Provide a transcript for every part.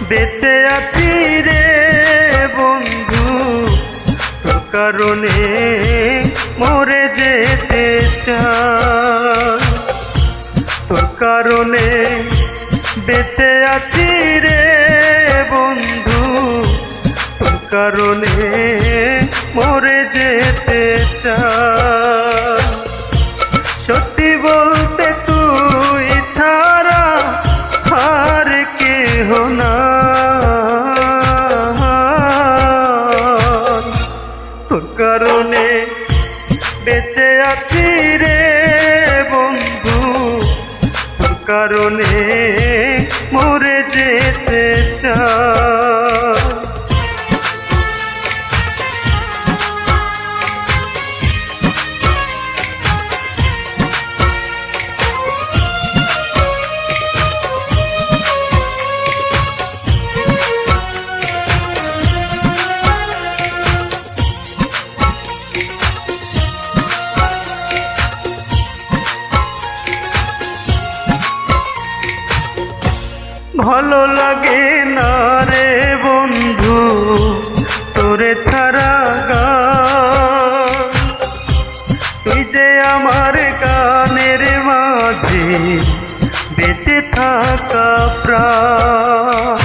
বেঁচে আছি রে বন্ধু, তোর কারণে মরে যেতে চাই। তোর কারণে বেঁচে আছি রে বন্ধু, তোর কারণে মরে যেতে চাই। সত্যি বলতে তুই ছাড়া আর কেহ নাই। তোর কারণে বেঁচে আছি রে বন্ধু, তোর কারণে মরে যেতে চাই। ভালো লাগে না রে বন্ধু তোরে ছাড়া গান, তুই যে আমার গানের মাঝে বেঁচে থাকা প্রাণ।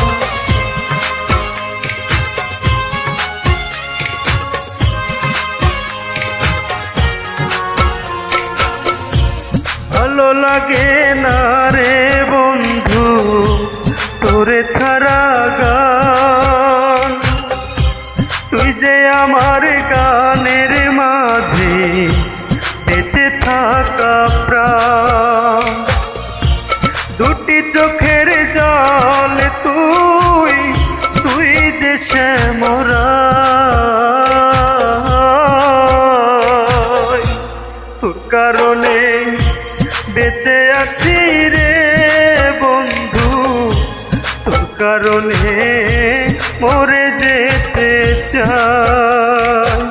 ভালো লাগে না রে বন্ধু তোরে ছাড়া গান, তুই যে আমার গানের মাঝে বেঁচে থাকা প্রাণ। দুটি চোখের জল তুই, তুই যে শ্যামরায়। তোর কারণে বেঁচে আছি রে বন্ধু, তোর কারণে মরে যেতে চাই।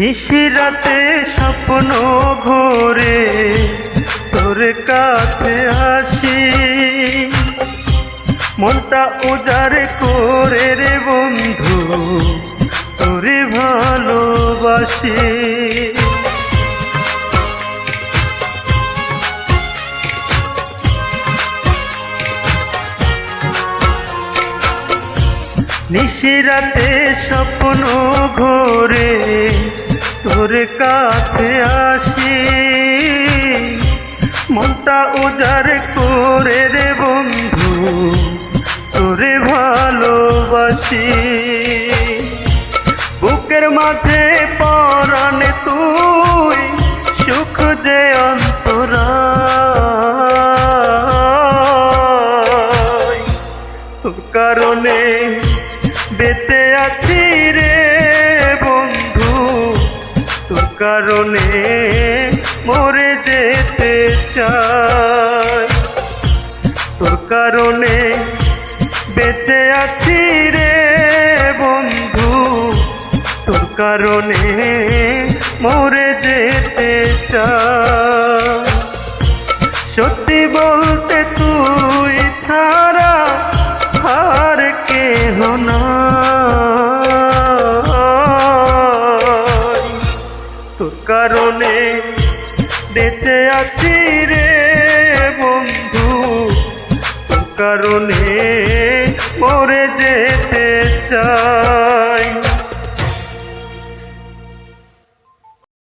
নিশিরাতে স্বপ্ন ঘোরে তোর কাছে আসি, মনটা উজাড় করে রে বন্ধু তোরে ভালোবাসি। নিশিরাতে স্বপ্ন ঘোরে তোর কাছে আসি, মনটা উজাড় করে রে বন্ধু তোরে ভালোবাসি। বুকের মাঝে পরাণ তুই, সুখ যে অন্তরায়। তোর কারণে বেঁচে আছি রে বন্ধু, তোর কারণে মরে যেতে চাই। তোর কারণে বেঁচে আছি রে বন্ধু, তোর কারণে মরে যেতে চাই। সত্যি বলতে তুই ছাড়া আর কেহ নাই। তোর কারণে বেঁচে আছি রে বন্ধু, তোর কারণে মরে যে